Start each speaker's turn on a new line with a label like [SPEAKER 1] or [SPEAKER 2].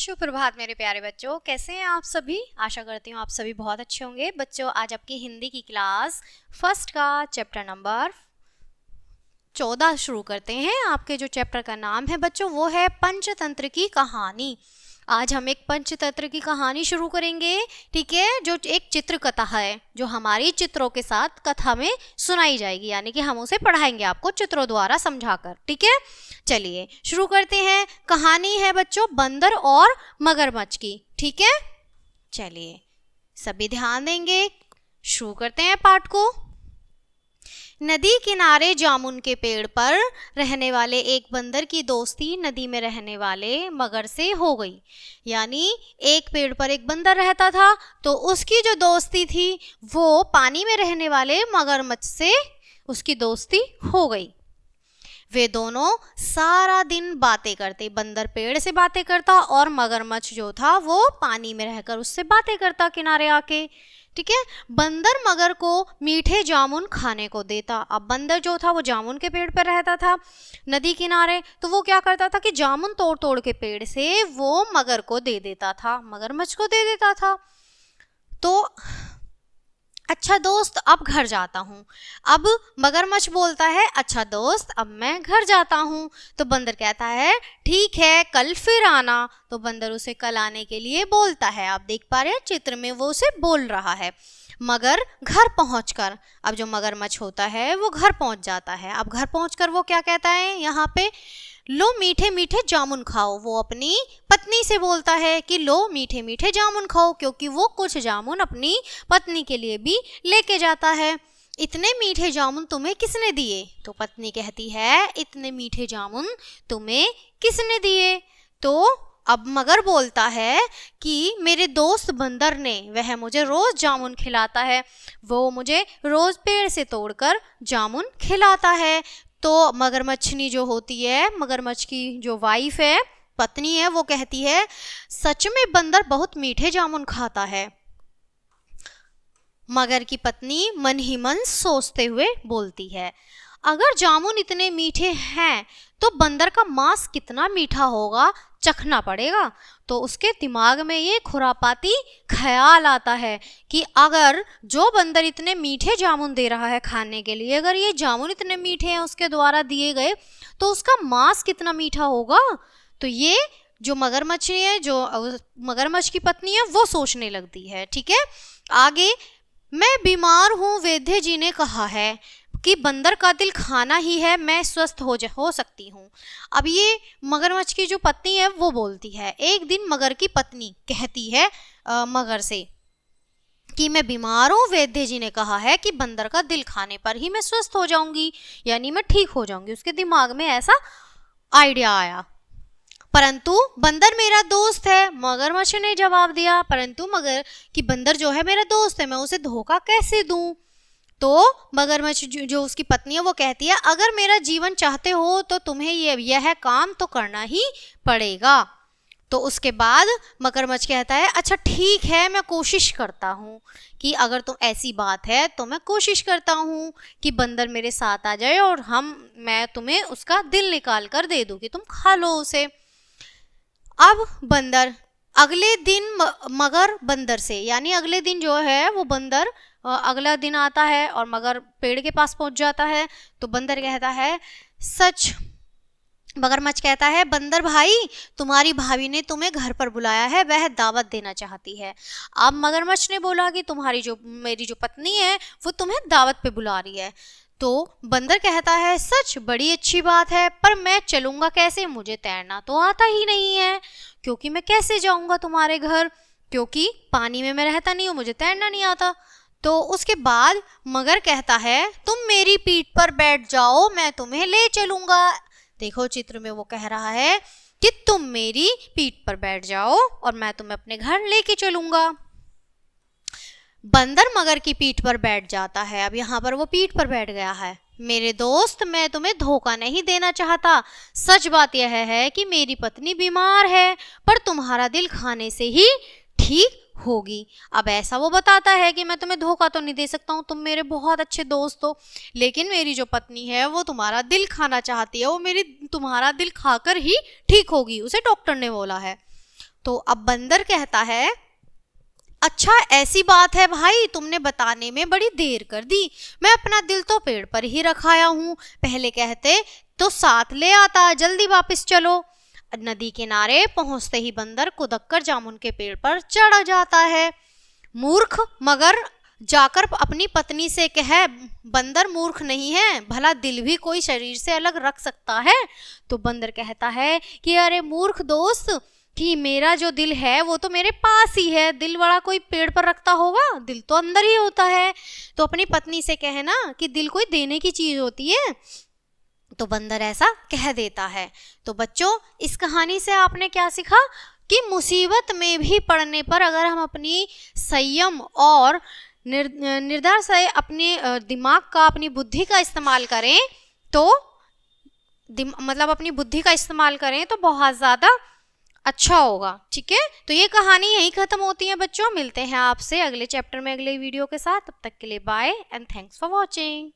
[SPEAKER 1] सुप्रभात मेरे प्यारे बच्चों, कैसे हैं आप सभी। आशा करती हूँ आप सभी बहुत अच्छे होंगे। बच्चों, आज आपकी हिंदी की क्लास फर्स्ट का चैप्टर नंबर 14 शुरू करते हैं। आपके जो चैप्टर का नाम है बच्चों वो है पंचतंत्र की कहानी। आज हम एक पंचतंत्र की कहानी शुरू करेंगे, ठीक है, जो एक चित्र कथा है, जो हमारी चित्रों के साथ कथा में सुनाई जाएगी, यानी कि हम उसे पढ़ाएंगे आपको चित्रों द्वारा समझाकर। ठीक है, चलिए शुरू करते हैं। कहानी है बच्चों बंदर और मगरमच्छ की। ठीक है, चलिए सभी ध्यान देंगे, शुरू करते हैं पाठ को। नदी किनारे जामुन के पेड़ पर रहने वाले एक बंदर की दोस्ती नदी में रहने वाले मगर से हो गई। यानी एक पेड़ पर एक बंदर रहता था, तो उसकी जो दोस्ती थी वो पानी में रहने वाले मगरमच्छ से उसकी दोस्ती हो गई। वे दोनों सारा दिन बातें करते, बंदर पेड़ से बातें करता और मगरमच्छ जो था वो पानी में रहकर उससे बातें करता किनारे आके। ठीक है, बंदर मगर को मीठे जामुन खाने को देता। अब बंदर जो था वो जामुन के पेड़ पर रहता था नदी किनारे, तो वो क्या करता था कि जामुन तोड़ तोड़ के पेड़ से वो मगर को दे देता था, मगरमच्छ को दे देता था। तो अच्छा दोस्त अब घर जाता हूँ। अब मगरमच्छ बोलता है अच्छा दोस्त अब मैं घर जाता हूँ। तो बंदर कहता है ठीक है कल फिर आना। तो बंदर उसे कल आने के लिए बोलता है। आप देख पा रहे हैं चित्र में वो उसे बोल रहा है। मगर घर पहुंचकर, अब जो मगरमच्छ होता है वो घर पहुंच जाता है। अब घर पहुंचकर वो क्या कहता है, यहाँ पे लो मीठे मीठे जामुन खाओ। वो अपनी पत्नी से बोलता है कि लो मीठे मीठे जामुन खाओ, क्योंकि वो कुछ जामुन अपनी पत्नी के लिए भी लेके जाता है। इतने मीठे जामुन तुम्हें किसने दिए? तो पत्नी कहती है इतने मीठे जामुन तुम्हें किसने दिए? तो अब मगर बोलता है कि मेरे दोस्त बंदर ने, वह मुझे रोज जामुन खिलाता है, वो मुझे रोज पेड़ से तोड़कर जामुन खिलाता है। तो मगरमच्छनी जो होती है, मगरमच्छ की जो वाइफ है, पत्नी है, वो कहती है सच में बंदर बहुत मीठे जामुन खाता है। मगर की पत्नी मन ही मन सोचते हुए बोलती है अगर जामुन इतने मीठे हैं तो बंदर का मांस कितना मीठा होगा, चखना पड़ेगा। तो उसके दिमाग में ये खुरापाती ख्याल आता है कि अगर जो बंदर इतने मीठे जामुन दे रहा है खाने के लिए, अगर ये जामुन इतने मीठे हैं उसके द्वारा दिए गए, तो उसका मांस कितना मीठा होगा। तो ये जो मगरमच्छ है, जो मगरमच्छ की पत्नी है, वो सोचने लगती है। ठीक है, आगे मैं बीमार हूँ, वैद्य जी ने कहा है कि बंदर का दिल खाना ही है, मैं स्वस्थ हो सकती हूँ। अब ये मगरमच्छ की जो पत्नी है वो बोलती है, एक दिन मगर की पत्नी कहती है मगर से कि मैं बीमार हूँ, वैद्य जी ने कहा है कि बंदर का दिल खाने पर ही मैं स्वस्थ हो जाऊंगी, यानी मैं ठीक हो जाऊंगी। उसके दिमाग में ऐसा आइडिया आया। परंतु बंदर मेरा दोस्त है, मगरमच्छ ने जवाब दिया। परंतु मगर कि बंदर जो है मेरा दोस्त है, मैं उसे धोखा कैसे दूं? तो मगरमच्छ जो उसकी पत्नी है वो कहती है अगर मेरा जीवन चाहते हो तो तुम्हें यह काम तो करना ही पड़ेगा। तो उसके बाद मगरमच्छ कहता है अच्छा ठीक है मैं कोशिश करता हूँ, कि अगर तुम ऐसी बात है तो मैं कोशिश करता हूँ कि बंदर मेरे साथ आ जाए और मैं तुम्हें उसका दिल निकाल कर दे दूँ कि तुम खा लो उसे। अब बंदर अगले दिन मगर बंदर से, यानी अगले दिन जो है वो बंदर अगला दिन आता है और मगर पेड़ के पास पहुंच जाता है। तो बंदर कहता है सच, मगरमच्छ कहता है बंदर भाई तुम्हारी भाभी ने तुम्हें घर पर बुलाया है, वह दावत देना चाहती है। अब मगरमच्छ ने बोला कि मेरी जो पत्नी है वो तुम्हें दावत पे बुला रही है। तो बंदर कहता है सच, बड़ी अच्छी बात है, पर मैं चलूंगा कैसे? मुझे तैरना तो आता ही नहीं है, क्योंकि मैं कैसे जाऊंगा तुम्हारे घर, क्योंकि पानी में मैं रहता नहीं हूँ, मुझे तैरना नहीं आता। तो उसके बाद मगर कहता है तुम मेरी पीठ पर बैठ जाओ, मैं तुम्हें ले चलूंगा। देखो चित्र में वो कह रहा है कि तुम मेरी पीठ पर बैठ जाओ और मैं तुम्हें अपने घर लेके चलूंगा। बंदर मगर की पीठ पर बैठ जाता है। अब यहाँ पर वो पीठ पर बैठ गया है। मेरे दोस्त मैं तुम्हें धोखा नहीं देना चाहता, सच बात यह है कि मेरी पत्नी बीमार है, पर तुम्हारा दिल खाने से ही ठीक होगी। अब ऐसा वो बताता है कि मैं तुम्हें धोखा तो नहीं दे सकता हूँ, तुम मेरे बहुत अच्छे दोस्त हो, लेकिन मेरी जो पत्नी है वो तुम्हारा दिल खाना चाहती है, वो तुम्हारा दिल खाकर ही ठीक होगी, उसे डॉक्टर ने बोला है। तो अब बंदर कहता है, अच्छा ऐसी बात है भाई, तुमने बताने में बड़ी देर कर दी। मैं अपना दिल तो पेड़ पर ही रखाया हूँ, पहले कहते तो साथ ले आता, जल्दी वापस चलो। नदी किनारे पहुंचते ही बंदर कुदक कर जामुन के पेड़ पर चढ़ जाता है। मूर्ख, मगर जाकर अपनी पत्नी से कहे, बंदर मूर्ख नहीं है, भला दिल भी कोई शरीर से अलग रख सकता है। तो बंदर कहता है कि अरे मूर्ख दोस्त, कि मेरा जो दिल है वो तो मेरे पास ही है, दिल बड़ा कोई पेड़ पर रखता होगा, दिल तो अंदर ही होता है। तो अपनी पत्नी से कहे ना कि दिल कोई देने की चीज होती है। तो बंदर ऐसा कह देता है। तो बच्चों, इस कहानी से आपने क्या सीखा कि मुसीबत में भी पड़ने पर अगर हम अपनी संयम और निर्धार से अपने दिमाग का, अपनी बुद्धि का इस्तेमाल करें तो मतलब अपनी बुद्धि का इस्तेमाल करें तो बहुत ज़्यादा अच्छा होगा। ठीक है, तो ये कहानी यहीं ख़त्म होती है बच्चों। मिलते हैं आपसे अगले चैप्टर में अगले वीडियो के साथ। तब तक के लिए bye and thanks for watching.